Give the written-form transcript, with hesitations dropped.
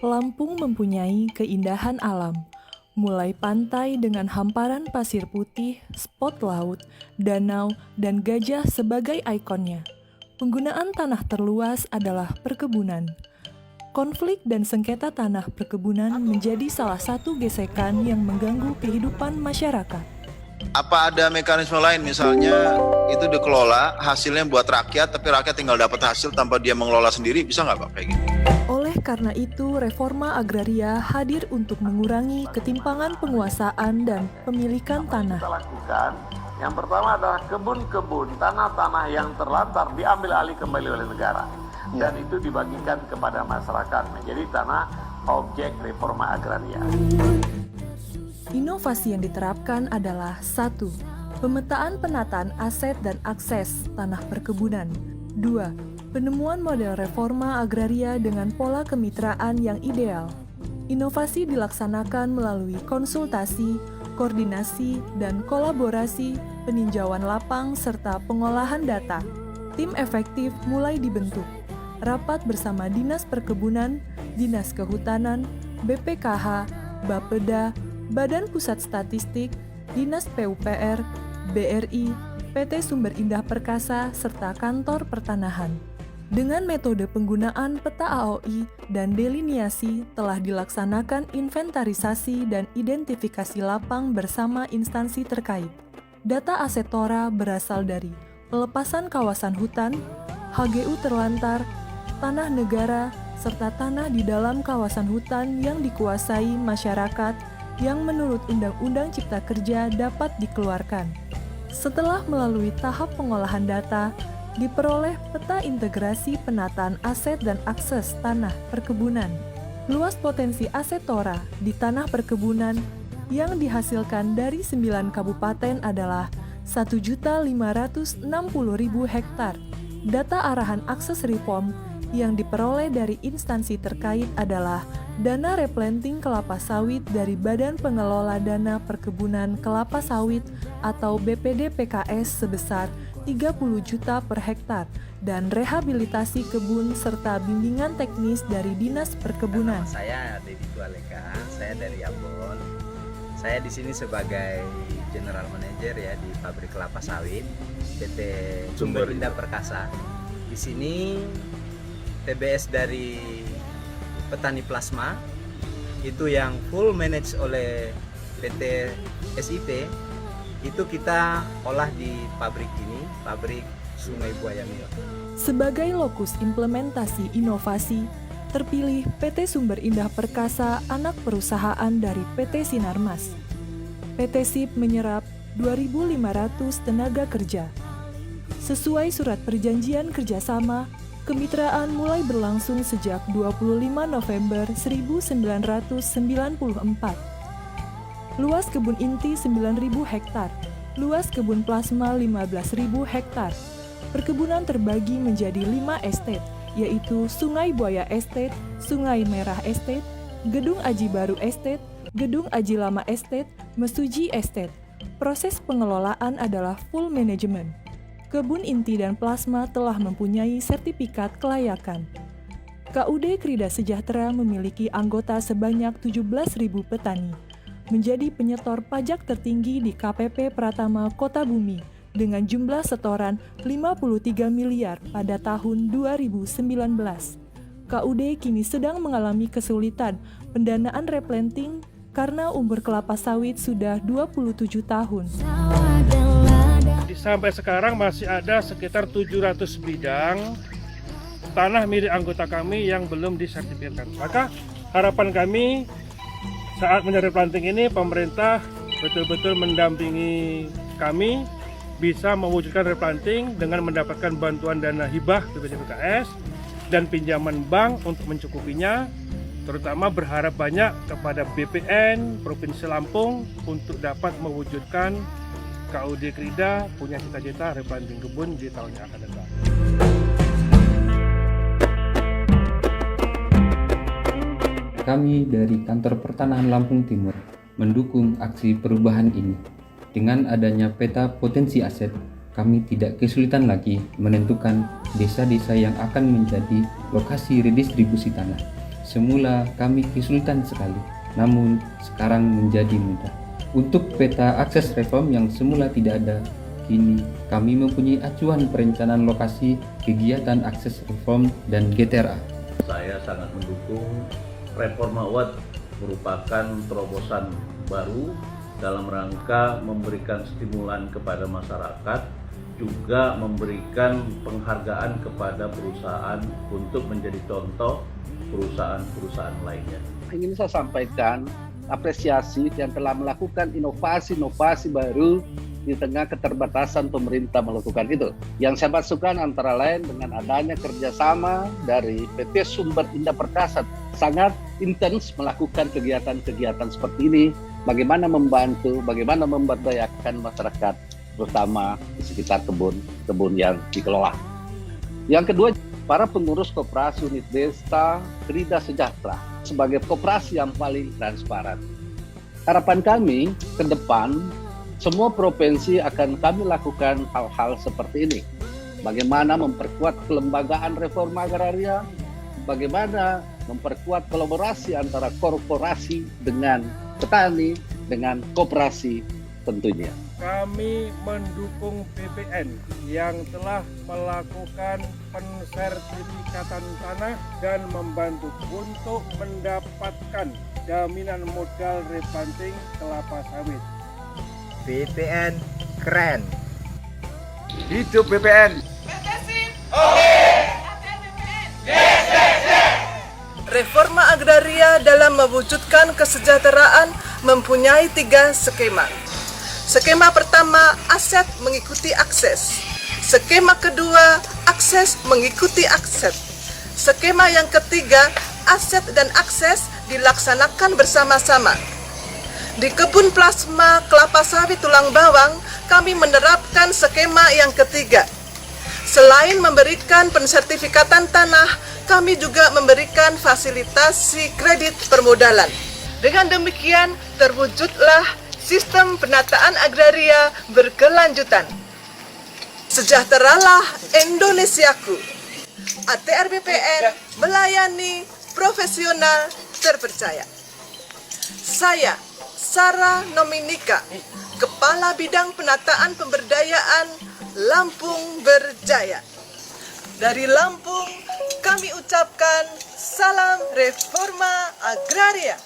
Lampung mempunyai keindahan alam, mulai pantai dengan hamparan pasir putih, spot laut, danau, dan gajah sebagai ikonnya. Penggunaan tanah terluas adalah perkebunan. Konflik dan sengketa tanah perkebunan menjadi salah satu gesekan yang mengganggu kehidupan masyarakat. Apa ada mekanisme lain, misalnya itu dikelola, hasilnya buat rakyat, tapi rakyat tinggal dapat hasil tanpa dia mengelola sendiri, bisa nggak Pak kayak gitu? Oleh karena itu, reforma agraria hadir untuk mengurangi ketimpangan penguasaan dan pemilikan tanah. Kita lakukan, yang pertama adalah kebun-kebun, tanah-tanah yang terlantar diambil alih kembali oleh negara. Dan itu dibagikan kepada masyarakat menjadi tanah objek reforma agraria. Inovasi yang diterapkan adalah 1. Pemetaan penataan aset dan akses tanah perkebunan. 2. Penemuan model reforma agraria dengan pola kemitraan yang ideal. Inovasi dilaksanakan melalui konsultasi, koordinasi, dan kolaborasi, peninjauan lapang, serta pengolahan data. Tim efektif mulai dibentuk. Rapat bersama Dinas Perkebunan, Dinas Kehutanan, BPKH, Bapeda, Badan Pusat Statistik, Dinas PUPR, BRI, PT Sumber Indah Perkasa, serta Kantor Pertanahan. Dengan metode penggunaan peta AOI dan deliniasi telah dilaksanakan inventarisasi dan identifikasi lapang bersama instansi terkait. Data aset Tora berasal dari pelepasan kawasan hutan, HGU terlantar, tanah negara, serta tanah di dalam kawasan hutan yang dikuasai masyarakat yang menurut Undang-Undang Cipta Kerja dapat dikeluarkan. Setelah melalui tahap pengolahan data, diperoleh peta integrasi penataan aset dan akses tanah perkebunan. Luas potensi aset Tora di tanah perkebunan yang dihasilkan dari 9 kabupaten adalah 1.560.000 hektar. Data arahan akses reform yang diperoleh dari instansi terkait adalah dana replanting kelapa sawit dari Badan Pengelola Dana Perkebunan Kelapa Sawit atau BPD PKS sebesar 30 juta per hektar dan rehabilitasi kebun serta bimbingan teknis dari Dinas Perkebunan. Nama saya Dedi Tualeka, saya dari Ambon. Saya di sini sebagai General Manager ya di pabrik kelapa sawit PT Sumber Indah Perkasa. Di sini TBS dari petani plasma itu yang full manage oleh PT SIP itu kita olah di pabrik ini, pabrik Sungai Buaya Mill. Sebagai lokus implementasi inovasi, terpilih PT Sumber Indah Perkasa anak perusahaan dari PT Sinarmas. PT SIP menyerap 2.500 tenaga kerja. Sesuai surat perjanjian kerjasama, kemitraan mulai berlangsung sejak 25 November 1994. Luas kebun inti 9.000 hektar, luas kebun plasma 15.000 hektar. Perkebunan terbagi menjadi 5 estate, yaitu Sungai Buaya Estate, Sungai Merah Estate, Gedung Aji Baru Estate, Gedung Aji Lama Estate, Mesuji Estate. Proses pengelolaan adalah full management. Kebun inti dan plasma telah mempunyai sertifikat kelayakan. KUD Krida Sejahtera memiliki anggota sebanyak 17.000 petani, menjadi penyetor pajak tertinggi di KPP Pratama Kota Bumi dengan jumlah setoran 53 miliar pada tahun 2019. KUD kini sedang mengalami kesulitan pendanaan replanting karena umur kelapa sawit sudah 27 tahun. Sampai sekarang masih ada sekitar 700 bidang tanah milik anggota kami yang belum disertifikatkan. Maka harapan kami saat menyertai planting ini pemerintah betul-betul mendampingi kami bisa mewujudkan replanting dengan mendapatkan bantuan dana hibah BPD PKS dan pinjaman bank untuk mencukupinya, terutama berharap banyak kepada BPN Provinsi Lampung untuk dapat mewujudkan KUD Krida punya cita-cita replanting kebun di tahun yang akan datang. Kami dari Kantor Pertanahan Lampung Timur mendukung aksi perubahan ini. Dengan adanya peta potensi aset, kami tidak kesulitan lagi menentukan desa-desa yang akan menjadi lokasi redistribusi tanah. Semula kami kesulitan sekali, namun sekarang menjadi mudah. Untuk peta akses reform yang semula tidak ada, kini kami mempunyai acuan perencanaan lokasi kegiatan akses reform dan GTRA. Saya sangat mendukung Reforma UAT merupakan terobosan baru dalam rangka memberikan stimulan kepada masyarakat, juga memberikan penghargaan kepada perusahaan untuk menjadi contoh perusahaan-perusahaan lainnya. Ingin saya sampaikan apresiasi yang telah melakukan inovasi-inovasi baru di tengah keterbatasan pemerintah melakukan itu. Yang saya masukkan antara lain dengan adanya kerjasama dari PT Sumber Indah Perkasa, sangat intens melakukan kegiatan-kegiatan seperti ini, bagaimana membantu, bagaimana memberdayakan masyarakat, terutama di sekitar kebun yang dikelola. Yang kedua, para pengurus koperasi unit desa Krida Sejahtera sebagai koperasi yang paling transparan. Harapan kami ke depan, semua provinsi akan kami lakukan hal-hal seperti ini. Bagaimana memperkuat kelembagaan reforma agraria, bagaimana memperkuat kolaborasi antara korporasi dengan petani, dengan koperasi tentunya. Kami mendukung BPN yang telah melakukan pensertifikatan tanah dan membantu untuk mendapatkan jaminan modal replanting kelapa sawit. BPN keren. Hidup BPN. Reforma agraria dalam mewujudkan kesejahteraan mempunyai 3 skema. Skema pertama, aset mengikuti akses. Skema kedua, akses mengikuti akses. Skema yang ketiga, aset dan akses dilaksanakan bersama-sama. Di kebun plasma kelapa sawit tulang bawang, kami menerapkan skema yang ketiga. Selain memberikan pensertifikatan tanah, kami juga memberikan fasilitasi kredit permodalan. Dengan demikian, terwujudlah sistem penataan agraria berkelanjutan. Sejahteralah Indonesiaku. ATR BPN melayani profesional terpercaya. Saya Sarah Nominika, Kepala Bidang Penataan Pemberdayaan Lampung Berjaya. Dari Lampung, kami ucapkan salam reforma agraria.